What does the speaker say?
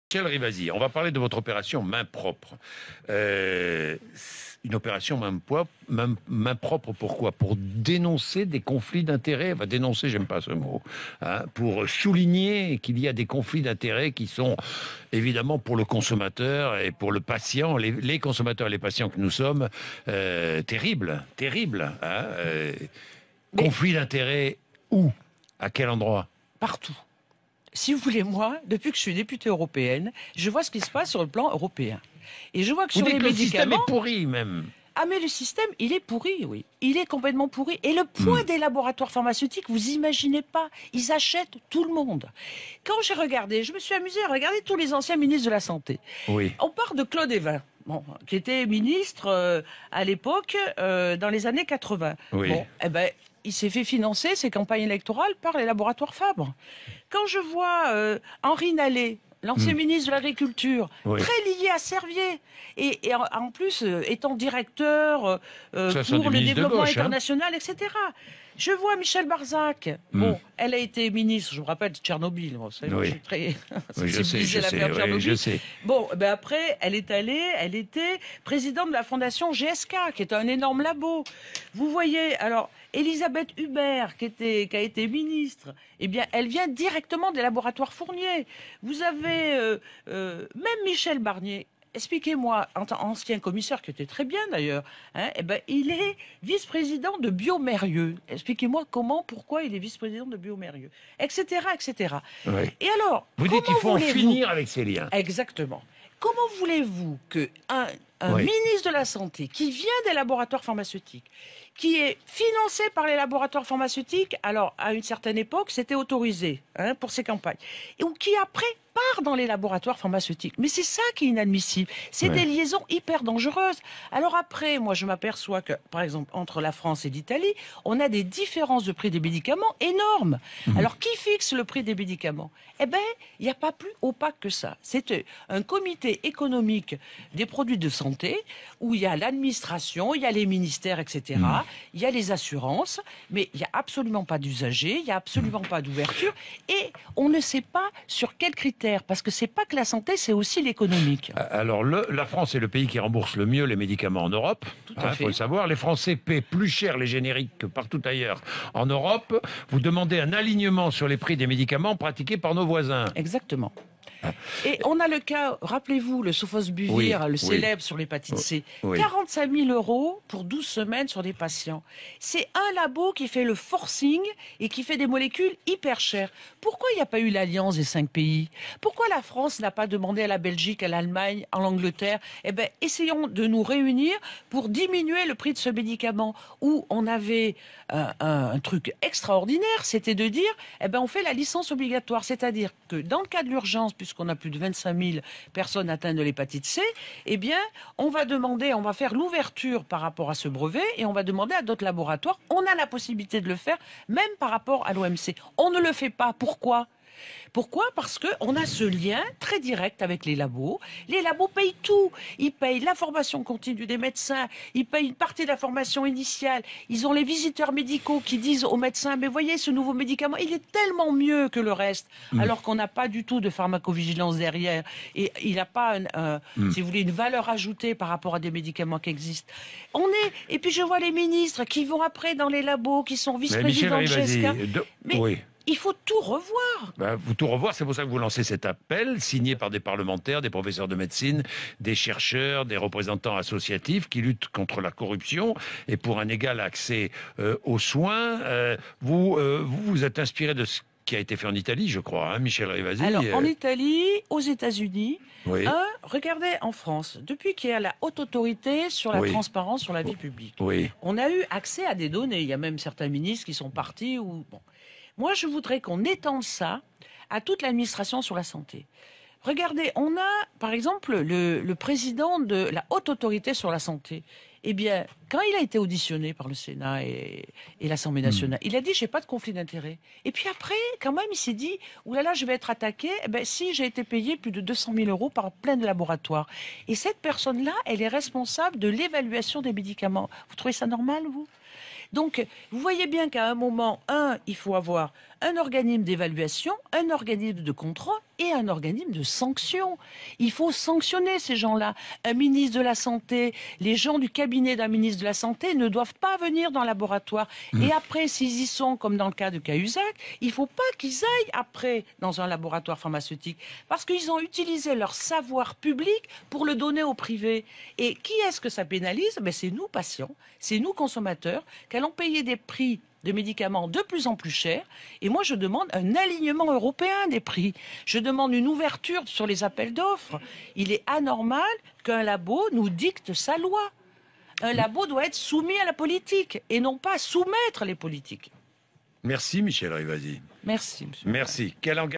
Michel Rivasi, on va parler de votre opération main propre. Une opération main propre, pourquoi? Pour dénoncer des conflits d'intérêts. Enfin, dénoncer, j'aime pas ce mot. Hein, pour souligner qu'il y a des conflits d'intérêts qui sont évidemment pour le consommateur et pour le patient, les consommateurs et les patients que nous sommes, terribles. Hein, conflits d'intérêts où? À quel endroit? Partout. Si vous voulez, moi, depuis que je suis députée européenne, je vois ce qui se passe sur le plan européen. Et je vois que Vous sur dites les que le système médicaments... est pourri, même. Ah, mais le système, il est pourri, oui. Il est complètement pourri. Et le point des laboratoires pharmaceutiques, vous imaginez pas, ils achètent tout le monde. Quand j'ai regardé, je me suis amusée à regarder tous les anciens ministres de la Santé. Oui. On part de Claude Évin, bon, qui était ministre à l'époque, dans les années 80. Oui. Bon, eh ben, il s'est fait financer ses campagnes électorales par les laboratoires Fabre. Quand je vois Henri Nallet, l'ancien ministre de l'Agriculture, Oui. très lié à Servier, et en plus étant directeur pour le développement international, etc. Je vois Michel Barzac. Bon, elle a été ministre, je vous rappelle, de Tchernobyl. Vous savez, moi, je suis très sensibilisée à l'affaire Tchernobyl. Je sais. Bon, ben après, elle était présidente de la fondation GSK, qui est un énorme labo. Vous voyez, alors, Elisabeth Hubert, qui a été ministre, eh bien, elle vient directement des laboratoires Fournier. Vous avez même Michel Barnier. Expliquez-moi, ancien commissaire, qui était très bien d'ailleurs, hein, eh ben, il est vice-président de Biomérieux. Expliquez-moi comment, pourquoi il est vice-président de Biomérieux, etc., etc. Oui. Et alors, vous dites qu'il faut en finir avec ces liens. Exactement. Comment voulez-vous qu'un ministre de la Santé qui vient des laboratoires pharmaceutiques, qui est financé par les laboratoires pharmaceutiques, alors à une certaine époque, c'était autorisé pour ses campagnes, ou qui après part dans les laboratoires pharmaceutiques. Mais c'est ça qui est inadmissible. C'est des liaisons hyper dangereuses. Alors après, moi je m'aperçois que, par exemple, entre la France et l'Italie, on a des différences de prix des médicaments énormes. Alors qui fixe le prix des médicaments? Eh ben, il n'y a pas plus opaque que ça. C'est un comité économique des produits de santé où il y a l'administration, il y a les ministères, etc. Il y a les assurances, mais il n'y a absolument pas d'usagers, il n'y a absolument pas d'ouverture, et on ne sait pas sur quels critères, parce que c'est pas que la santé, c'est aussi l'économique. Alors, la France est le pays qui rembourse le mieux les médicaments en Europe. Tout à fait. Il faut le savoir. Les Français paient plus cher les génériques que partout ailleurs en Europe. Vous demandez un alignement sur les prix des médicaments pratiqués par nos voisins. Exactement. Et on a le cas, rappelez-vous, le sofosbuvir, le célèbre sur l'hépatite C. 45 000 € pour 12 semaines sur des patients. C'est un labo qui fait le forcing et qui fait des molécules hyper chères. Pourquoi il n'y a pas eu l'alliance des 5 pays? Pourquoi la France n'a pas demandé à la Belgique, à l'Allemagne, à l'Angleterre? Eh bien, essayons de nous réunir pour diminuer le prix de ce médicament. Où on avait un truc extraordinaire, c'était de dire, eh ben, on fait la licence obligatoire. C'est-à-dire que dans le cas de l'urgence, puisqu'on a plus de 25 000 personnes atteintes de l'hépatite C, eh bien, on va faire l'ouverture par rapport à ce brevet et on va demander à d'autres laboratoires. On a la possibilité de le faire, même par rapport à l'OMC. On ne le fait pas. Pourquoi ? Pourquoi? Parce qu'on a ce lien très direct avec les labos. Les labos payent tout. Ils payent la formation continue des médecins, ils payent une partie de la formation initiale. Ils ont les visiteurs médicaux qui disent aux médecins, mais voyez, ce nouveau médicament, il est tellement mieux que le reste, alors qu'on n'a pas du tout de pharmacovigilance derrière. Et il n'a pas, si vous voulez, une valeur ajoutée par rapport à des médicaments qui existent. Et puis je vois les ministres qui vont après dans les labos, qui sont vice-présidents de GSK. Mais il faut tout revoir. Vous tout revoir, c'est pour ça que vous lancez cet appel, signé par des parlementaires, des professeurs de médecine, des chercheurs, des représentants associatifs qui luttent contre la corruption et pour un égal accès aux soins. Vous êtes inspiré de ce qui a été fait en Italie, je crois, hein, Michel Rivasi. Alors, en Italie, aux États-Unis, regardez en France, depuis qu'il y a la haute autorité sur la transparence sur la vie publique, on a eu accès à des données. Il y a même certains ministres qui sont partis ou bon. Moi, je voudrais qu'on étende ça à toute l'administration sur la santé. Regardez, on a, par exemple, le président de la haute autorité sur la santé. Eh bien, quand il a été auditionné par le Sénat et l'Assemblée nationale, il a dit, j'ai pas de conflit d'intérêt. Et puis après, quand même, il s'est dit, oulala, je vais être attaqué. Eh ben, si j'ai été payé plus de 200 000 € par plein de laboratoires. Et cette personne-là, elle est responsable de l'évaluation des médicaments. Vous trouvez ça normal, vous? Donc, vous voyez bien qu'à un moment, il faut avoir un organisme d'évaluation, un organisme de contrôle et un organisme de sanction. Il faut sanctionner ces gens-là. Un ministre de la Santé, les gens du cabinet d'un ministre de la Santé ne doivent pas venir dans le laboratoire. Et après, s'ils y sont, comme dans le cas de Cahuzac, il ne faut pas qu'ils aillent après dans un laboratoire pharmaceutique. Parce qu'ils ont utilisé leur savoir public pour le donner au privé. Et qui est-ce que ça pénalise? C'est nous, patients, c'est nous, consommateurs, qui allons payer des prix de médicaments de plus en plus chers. Et moi, je demande un alignement européen des prix. Je demande une ouverture sur les appels d'offres. Il est anormal qu'un labo nous dicte sa loi. Un labo doit être soumis à la politique et non pas soumettre les politiques. Merci Michel Rivasi. Merci, monsieur. Merci. Quel engagement